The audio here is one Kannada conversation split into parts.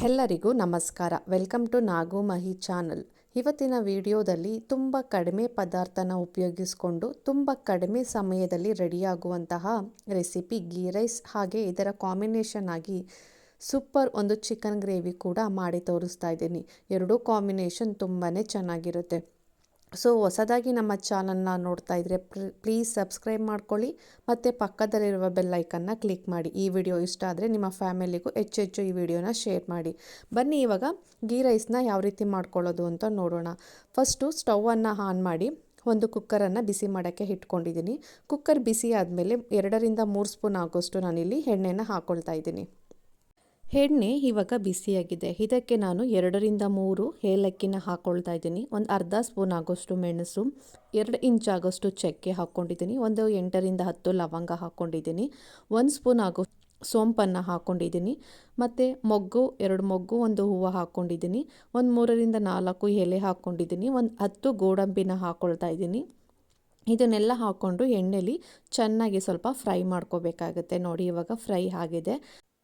ಎಲ್ಲರಿಗೂ ನಮಸ್ಕಾರ. Welcome to Nagu Mahi channel. ಇವತ್ತಿನ ವಿಡಿಯೋದಲ್ಲಿ ತುಂಬ ಕಡಿಮೆ ಪದಾರ್ಥನ ಉಪಯೋಗಿಸಿಕೊಂಡು ತುಂಬ ಕಡಿಮೆ ಸಮಯದಲ್ಲಿ ರೆಡಿಯಾಗುವಂತಹ ರೆಸಿಪಿ ಗೀ ರೈಸ್, ಹಾಗೆ ಇದರ ಕಾಂಬಿನೇಷನ್ ಆಗಿ ಸೂಪರ್ ಒಂದು ಚಿಕನ್ ಗ್ರೇವಿ ಕೂಡ ಮಾಡಿ ತೋರಿಸ್ತಾ ಇದ್ದೀನಿ. ಎರಡೂ ಕಾಂಬಿನೇಷನ್ ತುಂಬಾ ಚೆನ್ನಾಗಿರುತ್ತೆ. ಸೊ ಹೊಸದಾಗಿ ನಮ್ಮ ಚಾನಲ್ನ ನೋಡ್ತಾ ಇದ್ದರೆ ಪ್ಲೀಸ್ ಸಬ್ಸ್ಕ್ರೈಬ್ ಮಾಡ್ಕೊಳ್ಳಿ ಮತ್ತು ಪಕ್ಕದಲ್ಲಿರುವ ಬೆಲ್ ಐಕನ್ನ ಕ್ಲಿಕ್ ಮಾಡಿ. ಈ ವಿಡಿಯೋ ಇಷ್ಟ ಆದರೆ ನಿಮ್ಮ ಫ್ಯಾಮಿಲಿಗೂ ಹೆಚ್ಚು ಈ ವಿಡಿಯೋನ ಶೇರ್ ಮಾಡಿ. ಬನ್ನಿ ಇವಾಗ ಗೀ ರೈಸ್ನ ಯಾವ ರೀತಿ ಮಾಡ್ಕೊಳ್ಳೋದು ಅಂತ ನೋಡೋಣ. ಫಸ್ಟು ಸ್ಟವನ್ನು ಆನ್ ಮಾಡಿ ಒಂದು ಕುಕ್ಕರನ್ನು ಬಿಸಿ ಮಾಡೋಕ್ಕೆ ಇಟ್ಕೊಂಡಿದ್ದೀನಿ. ಕುಕ್ಕರ್ ಬಿಸಿ ಆದಮೇಲೆ 2-3 ಸ್ಪೂನ್ ಆಗೋಷ್ಟು ನಾನಿಲ್ಲಿ ಎಣ್ಣೆನ ಹಾಕ್ಕೊಳ್ತಾ ಇದ್ದೀನಿ. ಎಣ್ಣೆ ಇವಾಗ ಬಿಸಿಯಾಗಿದೆ. ಇದಕ್ಕೆ ನಾನು 2-3 ಏಲಕ್ಕಿನ ಹಾಕ್ಕೊಳ್ತಾ ಇದ್ದೀನಿ. ಒಂದು ಅರ್ಧ ಸ್ಪೂನ್ ಆಗೋಷ್ಟು ಮೆಣಸು, 2 ಇಂಚ್ ಆಗೋಷ್ಟು ಚಕ್ಕೆ ಹಾಕ್ಕೊಂಡಿದ್ದೀನಿ. ಒಂದು 8-10 ಲವಂಗ ಹಾಕ್ಕೊಂಡಿದ್ದೀನಿ. 1 ಸ್ಪೂನ್ ಆಗೋ ಸೋಂಪನ್ನು ಹಾಕ್ಕೊಂಡಿದ್ದೀನಿ. ಮತ್ತು ಮೊಗ್ಗು 2 ಮೊಗ್ಗು, ಒಂದು ಹೂವು ಹಾಕ್ಕೊಂಡಿದ್ದೀನಿ. ಒಂದು 3-4 ಎಲೆ ಹಾಕ್ಕೊಂಡಿದ್ದೀನಿ. ಒಂದು 10 ಗೋಡಂಬಿನ ಹಾಕ್ಕೊಳ್ತಾ ಇದ್ದೀನಿ. ಇದನ್ನೆಲ್ಲ ಹಾಕ್ಕೊಂಡು ಎಣ್ಣೆಲಿ ಚೆನ್ನಾಗಿ ಸ್ವಲ್ಪ ಫ್ರೈ ಮಾಡ್ಕೋಬೇಕಾಗುತ್ತೆ. ನೋಡಿ ಇವಾಗ ಫ್ರೈ ಆಗಿದೆ.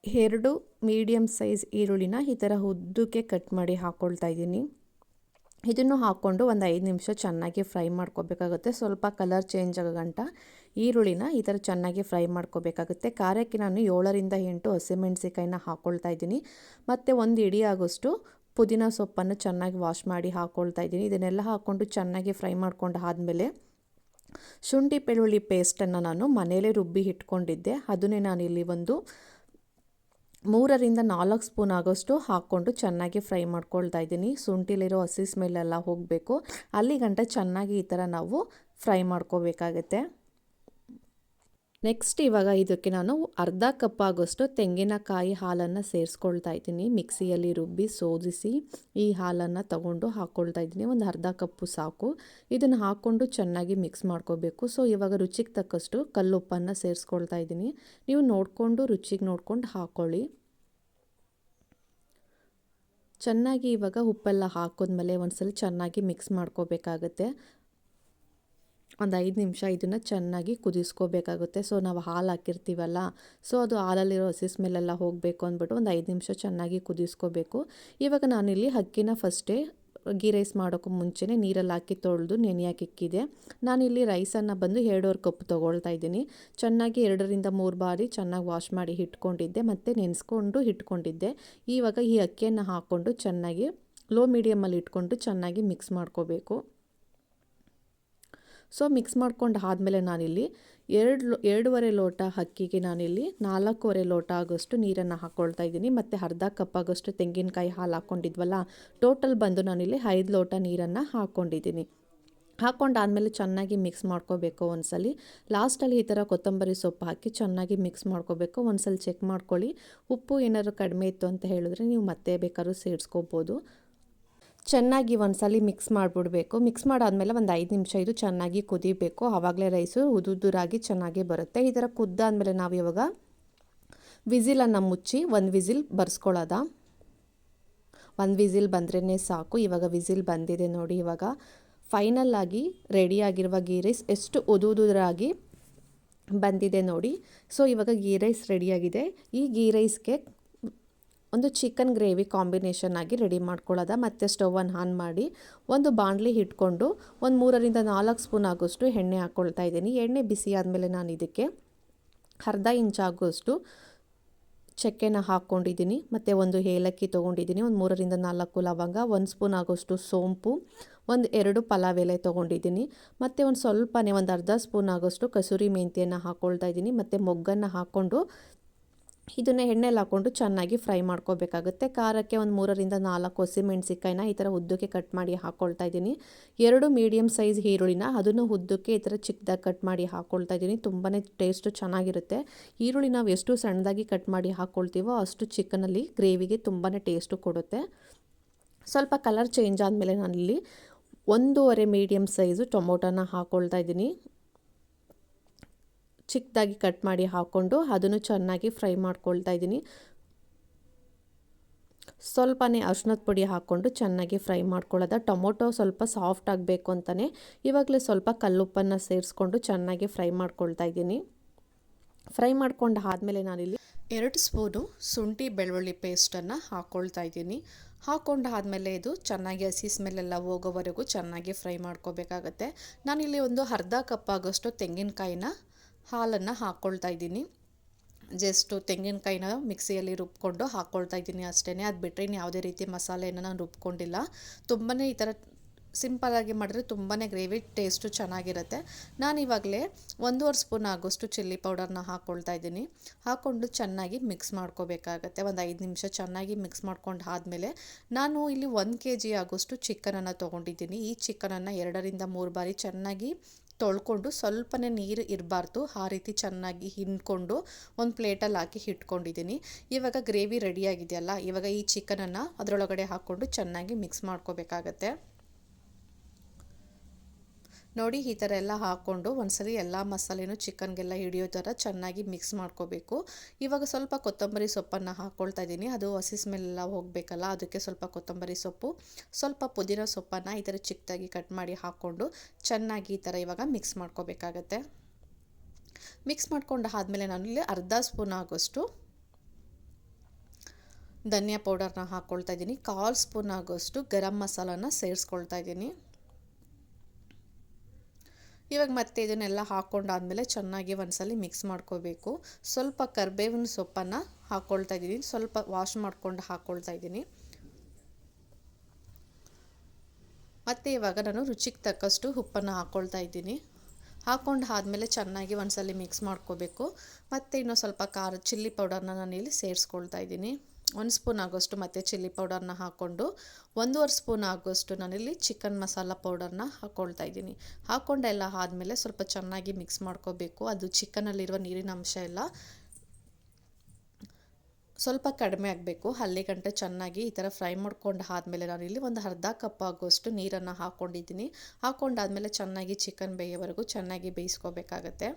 2 ಮೀಡಿಯಮ್ ಸೈಜ್ ಈರುಳ್ಳಿನ ಈ ಥರ ಉದ್ದಕ್ಕೆ ಕಟ್ ಮಾಡಿ ಹಾಕ್ಕೊಳ್ತಾ ಇದ್ದೀನಿ. ಇದನ್ನು ಹಾಕ್ಕೊಂಡು ಒಂದು 5 ನಿಮಿಷ ಚೆನ್ನಾಗಿ ಫ್ರೈ ಮಾಡ್ಕೋಬೇಕಾಗುತ್ತೆ. ಸ್ವಲ್ಪ ಕಲರ್ ಚೇಂಜ್ ಆಗೋ ಗಂಟ ಈರುಳ್ಳಿನ ಈ ಥರ ಚೆನ್ನಾಗಿ ಫ್ರೈ ಮಾಡ್ಕೋಬೇಕಾಗುತ್ತೆ. ಖಾರಕ್ಕೆ ನಾನು 7-8 ಹಸಿಮೆಣಸಿಕಾಯಿನ ಹಾಕ್ಕೊಳ್ತಾ ಇದ್ದೀನಿ. ಮತ್ತು ಒಂದು ಇಡಿ ಆಗೋಷ್ಟು ಪುದೀನ ಸೊಪ್ಪನ್ನು ಚೆನ್ನಾಗಿ ವಾಶ್ ಮಾಡಿ ಹಾಕ್ಕೊಳ್ತಾ ಇದ್ದೀನಿ. ಇದನ್ನೆಲ್ಲ ಹಾಕ್ಕೊಂಡು ಚೆನ್ನಾಗಿ ಫ್ರೈ ಮಾಡ್ಕೊಂಡು ಆದಮೇಲೆ ಶುಂಠಿ ಬೆಳ್ಳುಳ್ಳಿ ಪೇಸ್ಟನ್ನು ನಾನು ಮನೇಲೇ ರುಬ್ಬಿ ಇಟ್ಕೊಂಡಿದ್ದೆ. ಅದನ್ನೇ ನಾನಿಲ್ಲಿ ಒಂದು 3-4 ಸ್ಪೂನ್ ಆಗೋಷ್ಟು ಹಾಕ್ಕೊಂಡು ಚೆನ್ನಾಗಿ ಫ್ರೈ ಮಾಡ್ಕೊಳ್ತಾ ಇದ್ದೀನಿ. ಶುಂಠಿಲಿರೋ ಹಸಿ ಸ್ಮೆಲ್ಲೆಲ್ಲ ಹೋಗಬೇಕು. ಅಲ್ಲಿ ಗಂಟ ಚೆನ್ನಾಗಿ ಈ ಥರ ನಾವು ಫ್ರೈ ಮಾಡ್ಕೋಬೇಕಾಗತ್ತೆ. ನೆಕ್ಸ್ಟ್ ಇವಾಗ ಇದಕ್ಕೆ ನಾನು ಅರ್ಧ ಕಪ್ ಆಗೋಷ್ಟು ತೆಂಗಿನಕಾಯಿ ಹಾಲನ್ನು ಸೇರಿಸ್ಕೊಳ್ತಾ ಇದ್ದೀನಿ. ಮಿಕ್ಸಿಯಲ್ಲಿ ರುಬ್ಬಿ ಸೋದಿಸಿ ಈ ಹಾಲನ್ನು ತಗೊಂಡು ಹಾಕ್ಕೊಳ್ತಾ ಇದ್ದೀನಿ. ಒಂದು ಅರ್ಧ ಕಪ್ಪು ಸಾಕು. ಇದನ್ನು ಹಾಕ್ಕೊಂಡು ಚೆನ್ನಾಗಿ ಮಿಕ್ಸ್ ಮಾಡ್ಕೋಬೇಕು. ಸೊ ಇವಾಗ ರುಚಿಗೆ ತಕ್ಕಷ್ಟು ಕಲ್ಲುಪ್ಪನ್ನು ಸೇರಿಸ್ಕೊಳ್ತಾ ಇದ್ದೀನಿ. ನೀವು ನೋಡಿಕೊಂಡು ರುಚಿಗೆ ನೋಡ್ಕೊಂಡು ಹಾಕ್ಕೊಳ್ಳಿ. ಚೆನ್ನಾಗಿ ಇವಾಗ ಉಪ್ಪೆಲ್ಲ ಹಾಕಿದ್ಮೇಲೆ ಒಂದ್ಸಲ ಚೆನ್ನಾಗಿ ಮಿಕ್ಸ್ ಮಾಡ್ಕೋಬೇಕಾಗತ್ತೆ. ಒಂದು 5 ನಿಮಿಷ ಇದನ್ನು ಚೆನ್ನಾಗಿ ಕುದಿಸ್ಕೋಬೇಕಾಗುತ್ತೆ. ಸೊ ನಾವು ಹಾಲು ಹಾಕಿರ್ತೀವಲ್ಲ, ಸೊ ಅದು ಹಾಲಲ್ಲಿರೋ ಹಸಿ ಸ್ಮೆಲ್ಲೆಲ್ಲ ಹೋಗಬೇಕು ಅಂದ್ಬಿಟ್ಟು ಒಂದು 5 ನಿಮಿಷ ಚೆನ್ನಾಗಿ ಕುದಿಸ್ಕೋಬೇಕು. ಇವಾಗ ನಾನಿಲ್ಲಿ ಅಕ್ಕಿನ ಫಸ್ಟೇ ಗೀ ರೈಸ್ ಮಾಡೋಕ್ಕೂ ಮುಂಚೆನೇ ನೀರಲ್ಲಿ ಹಾಕಿ ತೊಳೆದು ನೆನೆಯೋಕೆ ಇಕ್ಕಿದೆ. ನಾನಿಲ್ಲಿ ರೈಸನ್ನು ಬಂದು 2.5 ಕಪ್ ತೊಗೊಳ್ತಾ ಇದ್ದೀನಿ. ಚೆನ್ನಾಗಿ 2-3 ಬಾರಿ ಚೆನ್ನಾಗಿ ವಾಶ್ ಮಾಡಿ ಇಟ್ಕೊಂಡಿದ್ದೆ ಮತ್ತು ನೆನೆಸ್ಕೊಂಡು ಇಟ್ಕೊಂಡಿದ್ದೆ. ಇವಾಗ ಈ ಅಕ್ಕಿಯನ್ನು ಹಾಕ್ಕೊಂಡು ಚೆನ್ನಾಗಿ ಲೋ ಮೀಡಿಯಮಲ್ಲಿ ಇಟ್ಕೊಂಡು ಚೆನ್ನಾಗಿ ಮಿಕ್ಸ್ ಮಾಡ್ಕೋಬೇಕು. ಸೊ ಮಿಕ್ಸ್ ಮಾಡ್ಕೊಂಡು ಆದಮೇಲೆ ನಾನಿಲ್ಲಿ 2.5 ಲೋಟ ಅಕ್ಕಿಗೆ ನಾನಿಲ್ಲಿ 4.25 ಲೋಟ ಆಗೋಷ್ಟು ನೀರನ್ನು ಹಾಕ್ಕೊಳ್ತಾ ಇದ್ದೀನಿ. ಮತ್ತು ಅರ್ಧ ಕಪ್ ಆಗೋಷ್ಟು ತೆಂಗಿನಕಾಯಿ ಹಾಲು ಹಾಕ್ಕೊಂಡಿದ್ವಲ್ಲ, ಟೋಟಲ್ ಬಂದು ನಾನಿಲ್ಲಿ 5 ಲೋಟ ನೀರನ್ನು ಹಾಕ್ಕೊಂಡಿದ್ದೀನಿ. ಹಾಕ್ಕೊಂಡಾದಮೇಲೆ ಚೆನ್ನಾಗಿ ಮಿಕ್ಸ್ ಮಾಡ್ಕೋಬೇಕು. ಒಂದ್ಸಲಿ ಲಾಸ್ಟಲ್ಲಿ ಈ ಥರ ಕೊತ್ತಂಬರಿ ಸೊಪ್ಪು ಹಾಕಿ ಚೆನ್ನಾಗಿ ಮಿಕ್ಸ್ ಮಾಡ್ಕೋಬೇಕು. ಒಂದ್ಸಲ ಚೆಕ್ ಮಾಡ್ಕೊಳ್ಳಿ. ಉಪ್ಪು ಏನಾದ್ರು ಕಡಿಮೆ ಇತ್ತು ಅಂತ ಹೇಳಿದ್ರೆ ನೀವು ಮತ್ತೆ ಬೇಕಾದ್ರೂ ಸೇರಿಸ್ಕೋಬೋದು. ಚೆನ್ನಾಗಿ ಒಂದ್ಸಲಿ ಮಿಕ್ಸ್ ಮಾಡಿಬಿಡಬೇಕು. ಮಿಕ್ಸ್ ಮಾಡಾದಮೇಲೆ ಒಂದು 5 ನಿಮಿಷ ಇದು ಚೆನ್ನಾಗಿ ಕುದಿಬೇಕು. ಆವಾಗಲೇ ರೈಸು ಉದುರಾಗಿ ಚೆನ್ನಾಗಿ ಬರುತ್ತೆ. ಈ ಥರ ಕುದ್ದಾದಮೇಲೆ ನಾವು ಇವಾಗ ವಿಸಿಲನ್ನು ಮುಚ್ಚಿ 1 ವಿಸಿಲ್ ಬರ್ಸ್ಕೊಳ್ಳೋದ. 1 ವಿಸಿಲ್ ಬಂದ್ರೇ ಸಾಕು. ಇವಾಗ ವಿಸಿಲ್ ಬಂದಿದೆ ನೋಡಿ. ಇವಾಗ ಫೈನಲ್ ಆಗಿ ರೆಡಿಯಾಗಿರುವ ಗೀ ರೈಸ್ ಎಷ್ಟು ಉದುರಾಗಿ ಬಂದಿದೆ ನೋಡಿ. ಸೊ ಇವಾಗ ಗೀ ರೈಸ್ ರೆಡಿಯಾಗಿದೆ. ಈ ಗೀ ರೈಸ್ಗೆ ಒಂದು ಚಿಕನ್ ಗ್ರೇವಿ ಕಾಂಬಿನೇಷನ್ ಆಗಿ ರೆಡಿ ಮಾಡ್ಕೊಳ್ಳೋದ. ಮತ್ತು ಸ್ಟವನ್ನು ಆನ್ ಮಾಡಿ ಒಂದು ಬಾಣಲಿ ಇಟ್ಕೊಂಡು ಒಂದು 3-4 ಸ್ಪೂನ್ ಆಗೋಷ್ಟು ಎಣ್ಣೆ ಹಾಕ್ಕೊಳ್ತಾ ಇದ್ದೀನಿ. ಎಣ್ಣೆ ಬಿಸಿ ಆದಮೇಲೆ ನಾನು ಇದಕ್ಕೆ ಅರ್ಧ ಇಂಚ್ ಆಗೋಷ್ಟು ಚಕ್ಕೆನ ಹಾಕ್ಕೊಂಡಿದ್ದೀನಿ. ಮತ್ತು ಒಂದು ಏಲಕ್ಕಿ ತೊಗೊಂಡಿದ್ದೀನಿ. ಒಂದು 3-4 ಲವಂಗ, 1 ಸ್ಪೂನ್ ಆಗೋಷ್ಟು ಸೋಂಪು, ಒಂದು 2 ಪಲಾವ್ ಎಲೆ ತೊಗೊಂಡಿದ್ದೀನಿ. ಮತ್ತು ಒಂದು ಸ್ವಲ್ಪನೇ ಒಂದು ಅರ್ಧ ಸ್ಪೂನ್ ಆಗೋಷ್ಟು ಕಸೂರಿ ಮೆಂತ್ಯನ ಹಾಕ್ಕೊಳ್ತಾ ಇದ್ದೀನಿ. ಮತ್ತು ಮೊಗ್ಗನ್ನು ಹಾಕ್ಕೊಂಡು ಇದನ್ನು ಎಣ್ಣೆಲಿ ಹಾಕ್ಕೊಂಡು ಚೆನ್ನಾಗಿ ಫ್ರೈ ಮಾಡ್ಕೋಬೇಕಾಗುತ್ತೆ. ಖಾರಕ್ಕೆ ಒಂದು 3-4 ಹಸಿಮೆಣಸಿಕಾಯಿನ ಈ ಥರ ಉದ್ದಕ್ಕೆ ಕಟ್ ಮಾಡಿ ಹಾಕ್ಕೊಳ್ತಾ ಇದ್ದೀನಿ. 2 ಮೀಡಿಯಮ್ ಸೈಜ್ ಈರುಳ್ಳಿನ ಅದನ್ನು ಉದ್ದಕ್ಕೆ ಈ ಥರ ಚಿಕ್ಕದಾಗಿ ಕಟ್ ಮಾಡಿ ಹಾಕ್ಕೊಳ್ತಾ ಇದ್ದೀನಿ. ತುಂಬಾ ಟೇಸ್ಟು ಚೆನ್ನಾಗಿರುತ್ತೆ. ಈರುಳ್ಳಿ ನಾವು ಎಷ್ಟು ಸಣ್ಣದಾಗಿ ಕಟ್ ಮಾಡಿ ಹಾಕ್ಕೊಳ್ತೀವೋ ಅಷ್ಟು ಚಿಕನಲ್ಲಿ ಗ್ರೇವಿಗೆ ತುಂಬಾ ಟೇಸ್ಟು ಕೊಡುತ್ತೆ. ಸ್ವಲ್ಪ ಕಲರ್ ಚೇಂಜ್ ಆದಮೇಲೆ ನಾನಿಲ್ಲಿ 1.5 ಮೀಡಿಯಮ್ ಸೈಜು ಟೊಮೊಟೊನ ಹಾಕ್ಕೊಳ್ತಾ ಇದ್ದೀನಿ. ಚಿಕ್ಕದಾಗಿ ಕಟ್ ಮಾಡಿ ಹಾಕ್ಕೊಂಡು ಅದನ್ನು ಚೆನ್ನಾಗಿ ಫ್ರೈ ಮಾಡ್ಕೊಳ್ತಾ ಇದ್ದೀನಿ. ಸ್ವಲ್ಪನೇ ಅರಿಶಿನದ ಪುಡಿ ಹಾಕ್ಕೊಂಡು ಚೆನ್ನಾಗಿ ಫ್ರೈ ಮಾಡ್ಕೊಳ್ಳೋದ. ಟೊಮೊಟೊ ಸ್ವಲ್ಪ ಸಾಫ್ಟ್ ಆಗಬೇಕು ಅಂತಲೇ ಇವಾಗಲೇ ಸ್ವಲ್ಪ ಕಲ್ಲುಪ್ಪನ್ನು ಸೇರಿಸ್ಕೊಂಡು ಚೆನ್ನಾಗಿ ಫ್ರೈ ಮಾಡ್ಕೊಳ್ತಾ ಇದ್ದೀನಿ. ಫ್ರೈ ಮಾಡ್ಕೊಂಡು ಆದಮೇಲೆ ನಾನಿಲ್ಲಿ 2 ಸ್ಪೂನು ಶುಂಠಿ ಬೆಳ್ಳುಳ್ಳಿ ಪೇಸ್ಟನ್ನು ಹಾಕ್ಕೊಳ್ತಾ ಇದ್ದೀನಿ. ಹಾಕ್ಕೊಂಡಾದಮೇಲೆ ಇದು ಚೆನ್ನಾಗಿ ಹಸಿ ಸ್ಮೆಲ್ಲೆಲ್ಲ ಹೋಗೋವರೆಗೂ ಚೆನ್ನಾಗಿ ಫ್ರೈ ಮಾಡ್ಕೋಬೇಕಾಗತ್ತೆ. ನಾನಿಲ್ಲಿ ಒಂದು ಅರ್ಧ ಕಪ್ ಆಗೋಷ್ಟು ತೆಂಗಿನಕಾಯಿನ ಹಾಲನ್ನು ಹಾಕ್ಕೊಳ್ತಾ ಇದ್ದೀನಿ. ಜಸ್ಟು ತೆಂಗಿನಕಾಯಿನ ಮಿಕ್ಸಿಯಲ್ಲಿ ರುಬ್ಕೊಂಡು ಹಾಕ್ಕೊಳ್ತಾ ಇದ್ದೀನಿ ಅಷ್ಟೇ. ಅದು ಬಿಟ್ಟರೆ ಯಾವುದೇ ರೀತಿ ಮಸಾಲೆಯನ್ನು ನಾನು ರುಬ್ಕೊಂಡಿಲ್ಲ. ತುಂಬಾ ಈ ಥರ ಸಿಂಪಲ್ಲಾಗಿ ಮಾಡಿದ್ರೆ ತುಂಬಾ ಗ್ರೇವಿ ಟೇಸ್ಟು ಚೆನ್ನಾಗಿರುತ್ತೆ. ನಾನಿವಾಗಲೇ 1.5 ಸ್ಪೂನ್ ಆಗೋಷ್ಟು ಚಿಲ್ಲಿ ಪೌಡರ್ನ ಹಾಕ್ಕೊಳ್ತಾ ಇದ್ದೀನಿ. ಹಾಕ್ಕೊಂಡು ಚೆನ್ನಾಗಿ ಮಿಕ್ಸ್ ಮಾಡ್ಕೋಬೇಕಾಗತ್ತೆ. ಒಂದು 5 ನಿಮಿಷ ಚೆನ್ನಾಗಿ ಮಿಕ್ಸ್ ಮಾಡ್ಕೊಂಡು ಆದಮೇಲೆ ನಾನು ಇಲ್ಲಿ 1 kg ಆಗೋಷ್ಟು ಚಿಕನನ್ನು ತೊಗೊಂಡಿದ್ದೀನಿ. ಈ ಚಿಕನನ್ನು 2ರಿಂದ 3 ಬಾರಿ ಚೆನ್ನಾಗಿ ತೊಳ್ಕೊಂಡು ಸ್ವಲ್ಪನೇ ನೀರು ಇರಬಾರ್ದು ಆ ರೀತಿ ಚೆನ್ನಾಗಿ ಹಿಂಡ್ಕೊಂಡು ಒಂದು ಪ್ಲೇಟಲ್ಲಿ ಹಾಕಿ ಇಟ್ಕೊಂಡಿದ್ದೀನಿ. ಇವಾಗ ಗ್ರೇವಿ ರೆಡಿಯಾಗಿದೆಯಲ್ಲ, ಇವಾಗ ಈ ಚಿಕನನ್ನು ಅದರೊಳಗಡೆ ಹಾಕ್ಕೊಂಡು ಚೆನ್ನಾಗಿ ಮಿಕ್ಸ್ ಮಾಡ್ಕೋಬೇಕಾಗತ್ತೆ. ನೋಡಿ ಈ ಥರ ಎಲ್ಲ ಹಾಕ್ಕೊಂಡು ಒಂದ್ಸರಿ ಎಲ್ಲ ಮಸಾಲೆನೂ ಚಿಕನ್ಗೆಲ್ಲ ಹಿಡಿಯೋ ಥರ ಚೆನ್ನಾಗಿ ಮಿಕ್ಸ್ ಮಾಡ್ಕೋಬೇಕು. ಇವಾಗ ಸ್ವಲ್ಪ ಕೊತ್ತಂಬರಿ ಸೊಪ್ಪನ್ನು ಹಾಕ್ಕೊಳ್ತಾ ಇದ್ದೀನಿ. ಅದು ಹಸಿ ಸ್ಮೆಲ್ಲ ಹೋಗಬೇಕಲ್ಲ, ಅದಕ್ಕೆ ಸ್ವಲ್ಪ ಕೊತ್ತಂಬರಿ ಸೊಪ್ಪು, ಸ್ವಲ್ಪ ಪುದೀನ ಸೊಪ್ಪನ್ನು ಈ ಥರ ಚಿಕ್ಕದಾಗಿ ಕಟ್ ಮಾಡಿ ಹಾಕ್ಕೊಂಡು ಚೆನ್ನಾಗಿ ಈ ಥರ ಇವಾಗ ಮಿಕ್ಸ್ ಮಾಡ್ಕೋಬೇಕಾಗತ್ತೆ. ಮಿಕ್ಸ್ ಮಾಡ್ಕೊಂಡು ಆದಮೇಲೆ ನಾನು ಇಲ್ಲಿ ಅರ್ಧ ಸ್ಪೂನ್ ಆಗೋಷ್ಟು ಧನಿಯಾ ಪೌಡರ್ನ ಹಾಕ್ಕೊಳ್ತಾ ಇದ್ದೀನಿ. 1/4 ಸ್ಪೂನ್ ಆಗೋಷ್ಟು ಗರಂ ಮಸಾಲಾನ ಸೇರಿಸ್ಕೊಳ್ತಾ ಇದ್ದೀನಿ. ಇವಾಗ ಮತ್ತೆ ಇದನ್ನೆಲ್ಲ ಹಾಕ್ಕೊಂಡಾದ್ಮೇಲೆ ಚೆನ್ನಾಗಿ ಒಂದ್ಸಲಿ ಮಿಕ್ಸ್ ಮಾಡ್ಕೋಬೇಕು. ಸ್ವಲ್ಪ ಕರಿಬೇವಿನ ಸೊಪ್ಪನ್ನು ಹಾಕ್ಕೊಳ್ತಾ ಇದ್ದೀನಿ. ಸ್ವಲ್ಪ ವಾಶ್ ಮಾಡ್ಕೊಂಡು ಹಾಕ್ಕೊಳ್ತಾ ಇದ್ದೀನಿ. ಮತ್ತು ಇವಾಗ ನಾನು ರುಚಿಗೆ ತಕ್ಕಷ್ಟು ಉಪ್ಪನ್ನು ಹಾಕ್ಕೊಳ್ತಾ ಇದ್ದೀನಿ. ಹಾಕ್ಕೊಂಡು ಆದಮೇಲೆ ಚೆನ್ನಾಗಿ ಒಂದ್ಸಲಿ ಮಿಕ್ಸ್ ಮಾಡ್ಕೋಬೇಕು. ಮತ್ತು ಇನ್ನೂ ಸ್ವಲ್ಪ ಚಿಲ್ಲಿ ಪೌಡರ್ನ ನಾನು ಇಲ್ಲಿ ಸೇರಿಸ್ಕೊಳ್ತಾ ಇದ್ದೀನಿ. 1 ಸ್ಪೂನ್ ಆಗೋಷ್ಟು ಮತ್ತು ಚಿಲ್ಲಿ ಪೌಡರ್ನ ಹಾಕ್ಕೊಂಡು 1.5 ಸ್ಪೂನ್ ಆಗೋಷ್ಟು ನಾನಿಲ್ಲಿ ಚಿಕನ್ ಮಸಾಲ ಪೌಡರ್ನ ಹಾಕ್ಕೊಳ್ತಾ ಇದ್ದೀನಿ. ಹಾಕ್ಕೊಂಡೆಲ್ಲ ಆದಮೇಲೆ ಸ್ವಲ್ಪ ಚೆನ್ನಾಗಿ ಮಿಕ್ಸ್ ಮಾಡ್ಕೋಬೇಕು. ಅದು ಚಿಕನಲ್ಲಿರುವ ನೀರಿನ ಅಂಶ ಎಲ್ಲ ಸ್ವಲ್ಪ ಕಡಿಮೆ ಆಗಬೇಕು. ಅಲ್ಲಿಗಂಟ ಚೆನ್ನಾಗಿ ಈ ಥರ ಫ್ರೈ ಮಾಡ್ಕೊಂಡು ಆದಮೇಲೆ ನಾನಿಲ್ಲಿ ಒಂದು ಅರ್ಧ ಕಪ್ ಆಗೋಷ್ಟು ನೀರನ್ನು ಹಾಕ್ಕೊಂಡಿದ್ದೀನಿ. ಹಾಕ್ಕೊಂಡಾದ್ಮೇಲೆ ಚೆನ್ನಾಗಿ ಚಿಕನ್ ಬೇಯೋವರೆಗೂ ಚೆನ್ನಾಗಿ ಬೇಯಿಸ್ಕೋಬೇಕಾಗತ್ತೆ.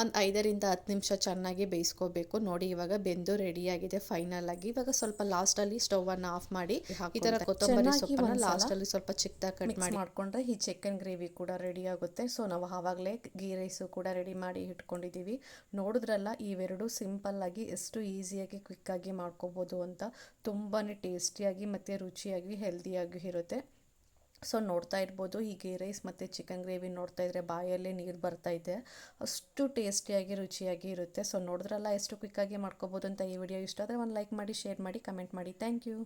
ಒಂದು 5ರಿಂದ 10 ನಿಮಿಷ ಚೆನ್ನಾಗಿ ಬೇಯಿಸ್ಕೋಬೇಕು. ನೋಡಿ ಇವಾಗ ಬೆಂದು ರೆಡಿಯಾಗಿದೆ ಫೈನಲ್ ಆಗಿ. ಇವಾಗ ಸ್ವಲ್ಪ ಲಾಸ್ಟಲ್ಲಿ ಸ್ಟವನ್ನು ಆಫ್ ಮಾಡಿ ಈ ಥರ ಕೊತ್ತಂಬರಿ ಸೊಪ್ಪನ್ನು ಲಾಸ್ಟಲ್ಲಿ ಸ್ವಲ್ಪ ಚಿಕ್ಕದಾಗಿ ಕಟ್ ಮಾಡಿಕೊಂಡ್ರೆ ಈ ಚಿಕನ್ ಗ್ರೇವಿ ಕೂಡ ರೆಡಿ ಆಗುತ್ತೆ. ಸೊ ನಾವು ಆವಾಗಲೇ ಗೀ ರೈಸು ಕೂಡ ರೆಡಿ ಮಾಡಿ ಇಟ್ಕೊಂಡಿದ್ದೀವಿ. ನೋಡಿದ್ರಲ್ಲ ಇವೆರಡು ಸಿಂಪಲ್ಲಾಗಿ ಎಷ್ಟು ಈಸಿಯಾಗಿ ಕ್ವಿಕ್ಕಾಗಿ ಮಾಡ್ಕೋಬೋದು ಅಂತ. ತುಂಬಾ ಟೇಸ್ಟಿಯಾಗಿ ಮತ್ತು ರುಚಿಯಾಗಿ ಹೆಲ್ದಿಯಾಗಿ ಇರುತ್ತೆ. ಸೊ ನೋಡ್ತಾ ಇರ್ಬೋದು, ಈ ಗೀ ರೈಸ್ ಮತ್ತು ಚಿಕನ್ ಗ್ರೇವಿ ನೋಡ್ತಾ ಇದ್ರೆ ಬಾಯಲ್ಲೇ ನೀರು ಬರ್ತಾ ಇದೆ. ಅಷ್ಟು ಟೇಸ್ಟಿಯಾಗಿ ರುಚಿಯಾಗಿ ಇರುತ್ತೆ. ಸೊ ನೋಡಿದ್ರಲ್ಲ ಎಷ್ಟು ಕ್ವಿಕ್ಕಾಗಿ ಮಾಡ್ಕೋಬೋದು ಅಂತ. ಈ ವಿಡಿಯೋ ಇಷ್ಟ ಆದರೆ ಒಂದು ಲೈಕ್ ಮಾಡಿ, ಶೇರ್ ಮಾಡಿ, ಕಮೆಂಟ್ ಮಾಡಿ. Thank you.